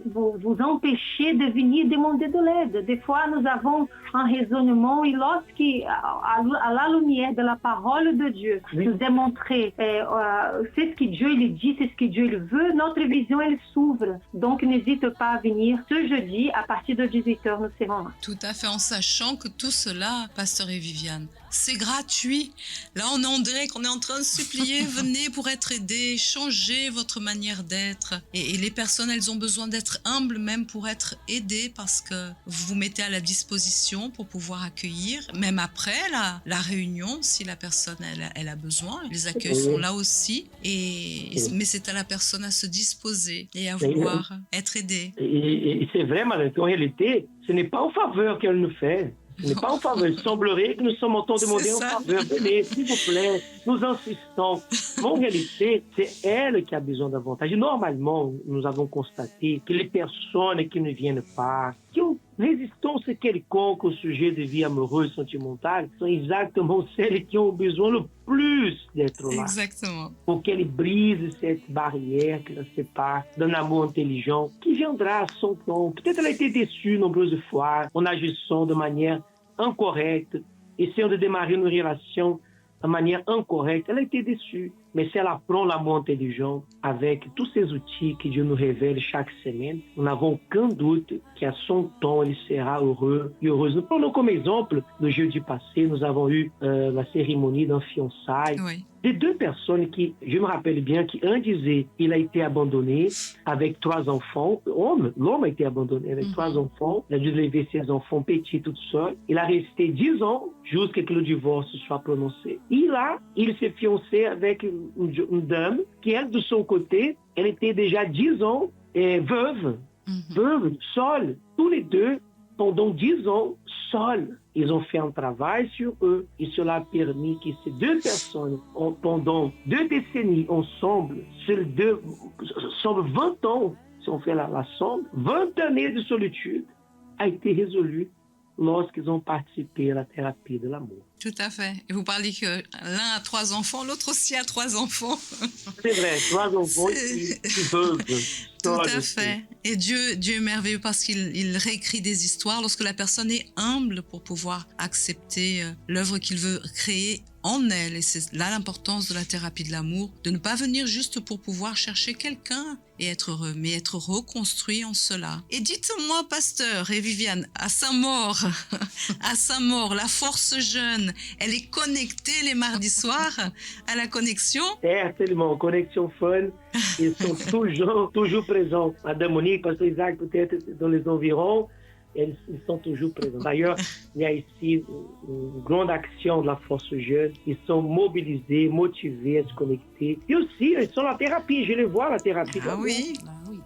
[SPEAKER 4] vous empêcher de venir demander de l'aide. Des fois, nous avons un raisonnement et à la lumière de la parole de Dieu, nous démontrer c'est ce que Dieu il dit, c'est ce que Dieu il veut, notre vision elle s'ouvre. Donc, n'hésite pas à venir ce jeudi à partir de 18h, nous serons là.
[SPEAKER 2] Tout à fait, en sachant que tout cela, Pasteur et Viviane, c'est gratuit. Là, on dirait qu'on est en train de supplier, venez pour être aidés, changez votre manière d'être. Et les personnes, elles ont besoin d'être humbles même pour être aidées parce que vous vous mettez à la disposition pour pouvoir accueillir, même après la réunion, si la personne, elle a besoin. Les accueils sont là aussi. Mais c'est à la personne à se disposer et à vouloir être aidée.
[SPEAKER 6] Et c'est vrai, madame, qu'en réalité, ce n'est pas en faveur qu'elle nous fait. Ce n'est pas en faveur. Il semblerait que nous sommes en train de demander en faveur. Venez, s'il vous plaît, nous insistons. Mais en réalité, c'est elle qui a besoin davantage. Et normalement, nous avons constaté que les personnes qui ne viennent pas, qui ont résistance quelconque au sujet de vie amoureuse, sentimentale, sont exactement celles qui ont besoin le plus d'être là.
[SPEAKER 2] Exactement.
[SPEAKER 6] Pour qu'elle brise cette barrière qui la sépare d'un amour intelligent qui viendra à son temps. Peut-être elle a été déçue nombreuses fois en agissant de manière incorrecte, essayant de démarrer une relation de manière incorrecte. Elle a été déçue. Mais si elle apprend l'amour intelligent avec tous ces outils que Dieu nous révèle chaque semaine, nous n'avons aucun doute qu'à son temps, elle sera heureux et heureuse. Nous prenons comme exemple le jeudi passé, nous avons eu la cérémonie d'un fiançailles.
[SPEAKER 2] Oui.
[SPEAKER 6] Des deux personnes qui, je me rappelle bien, qui un disait il a été abandonné avec 3 enfants. L'homme a été abandonné avec 3 enfants. Il a dû élever ses enfants petits tout seul. Il a resté 10 ans jusqu'à ce que le divorce soit prononcé. Et là, il s'est fiancé avec une dame qui, elle, de son côté, elle était déjà 10 ans veuve, seule. Tous les deux pendant 10 ans, seuls. Ils ont fait un travail sur eux et cela a permis que ces deux personnes, pendant 2 décennies ensemble, sur 20 ans, si on fait la somme, 20 années de solitude a été résolue lorsqu'ils ont participé à la thérapie de l'amour.
[SPEAKER 2] Tout à fait. Et vous parliez que l'un a 3 enfants, l'autre aussi a 3 enfants.
[SPEAKER 6] C'est vrai, 3 enfants qui peuvent.
[SPEAKER 2] Tout à fait. Et Dieu est merveilleux parce qu'il réécrit des histoires lorsque la personne est humble pour pouvoir accepter l'œuvre qu'il veut créer en elle. Et c'est là l'importance de la thérapie de l'amour, de ne pas venir juste pour pouvoir chercher quelqu'un et être heureux, mais être reconstruit en cela. Et dites-moi, pasteur et Viviane, à Saint-Maur, la force jeune, elle est connectée les mardis soirs à la connexion?
[SPEAKER 6] Certainement, Connexion Fun, ils sont toujours présents. Madame Monique, pasteur Isaac, peut-être dans les environs, ils sont toujours présents. D'ailleurs, il y a ici une grande action de la force jeune. Ils sont mobilisés, motivés à se connecter. Et aussi, ils sont la thérapie. Je les vois, la thérapie de l'amour.
[SPEAKER 2] Oui.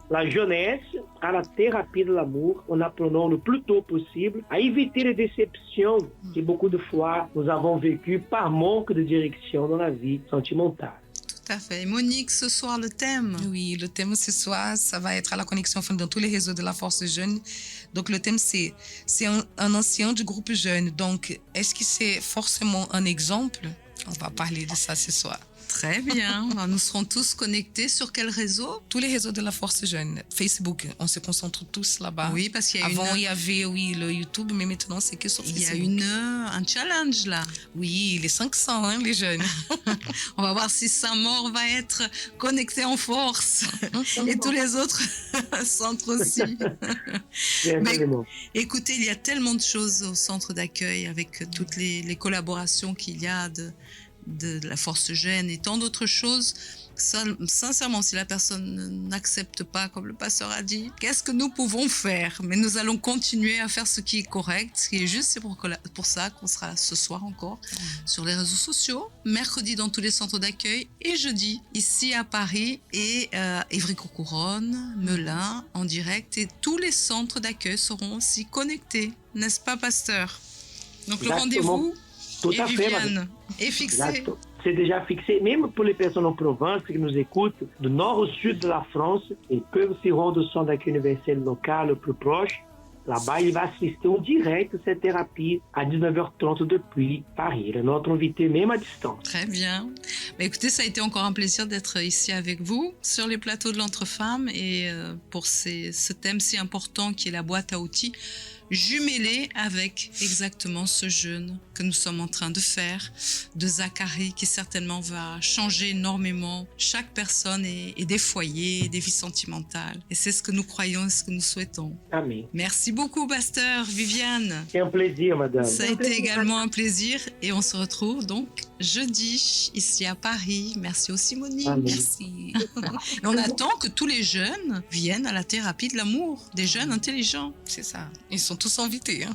[SPEAKER 6] La jeunesse à la thérapie de l'amour en apprenant le plus tôt possible à éviter les déceptions que beaucoup de fois nous avons vécues par manque de direction dans la vie sentimentale.
[SPEAKER 2] Tout à fait. Monique, ce soir, le thème?
[SPEAKER 3] Oui, le thème ce soir, ça va être à la connexion Fun dans tous les réseaux de la Force Jeune. Donc, le thème, c'est un ancien du groupe jeune. Donc, est-ce que c'est forcément un exemple? On va parler de ça ce soir.
[SPEAKER 2] Très bien. Nous serons tous connectés sur quel réseau?
[SPEAKER 3] Tous les réseaux de la Force Jeune. Facebook, on se concentre tous là-bas.
[SPEAKER 2] Oui, parce qu'il y a
[SPEAKER 3] Avant, il y avait le YouTube, mais maintenant, c'est que sur Facebook.
[SPEAKER 2] Il y a un challenge là.
[SPEAKER 3] Oui, les 500, les jeunes.
[SPEAKER 2] On va voir si Saint-Maur va être connecté en force. Et tous les autres centres aussi. Mais, écoutez, il y a tellement de choses au centre d'accueil avec toutes les collaborations qu'il y a de la force jeune et tant d'autres choses. Sincèrement, si la personne n'accepte pas, comme le pasteur a dit, qu'est-ce que nous pouvons faire? Mais nous allons continuer à faire ce qui est correct, ce qui est juste. C'est pour ça qu'on sera ce soir encore sur les réseaux sociaux, mercredi dans tous les centres d'accueil et jeudi ici à Paris et Évry-Courcouronnes, Melun en direct, et tous les centres d'accueil seront aussi connectés, n'est-ce pas, pasteur? Donc le rendez-vous et Viviane est fixé.
[SPEAKER 6] Exactement. C'est déjà fixé, même pour les personnes en province qui nous écoutent, du nord au sud de la France, ils peuvent se rendre au centre d'accueil universel local le plus proche. Là-bas, il va assister en direct à cette thérapie à 19h30 depuis Paris. Il est notre invité même à distance.
[SPEAKER 2] Très bien. Bah, écoutez, ça a été encore un plaisir d'être ici avec vous sur les plateaux de l'Entre-Femmes et pour ce thème si important qui est la boîte à outils, jumelé avec exactement ce jeûne que nous sommes en train de faire, de Zacharie, qui certainement va changer énormément chaque personne et des foyers, et des vies sentimentales. Et c'est ce que nous croyons et ce que nous souhaitons.
[SPEAKER 6] Amen.
[SPEAKER 2] Merci beaucoup, pasteur Viviane.
[SPEAKER 6] C'est un plaisir, madame.
[SPEAKER 2] Ça a été également un plaisir et on se retrouve donc jeudi ici à Paris. Merci aussi, Monique.
[SPEAKER 6] Amen.
[SPEAKER 2] Merci. Et on attend que tous les jeunes viennent à la thérapie de l'amour, des jeunes intelligents.
[SPEAKER 3] C'est ça. Ils sont tous invités,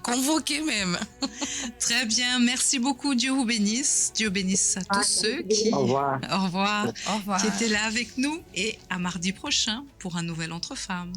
[SPEAKER 3] convoqués même.
[SPEAKER 2] Très bien, merci beaucoup. Dieu vous bénisse. Dieu bénisse à tous ceux qui...
[SPEAKER 6] Au revoir.
[SPEAKER 2] Au revoir.
[SPEAKER 3] Au revoir.
[SPEAKER 2] Qui étaient là avec nous et à mardi prochain pour un nouvel Entre-Femmes.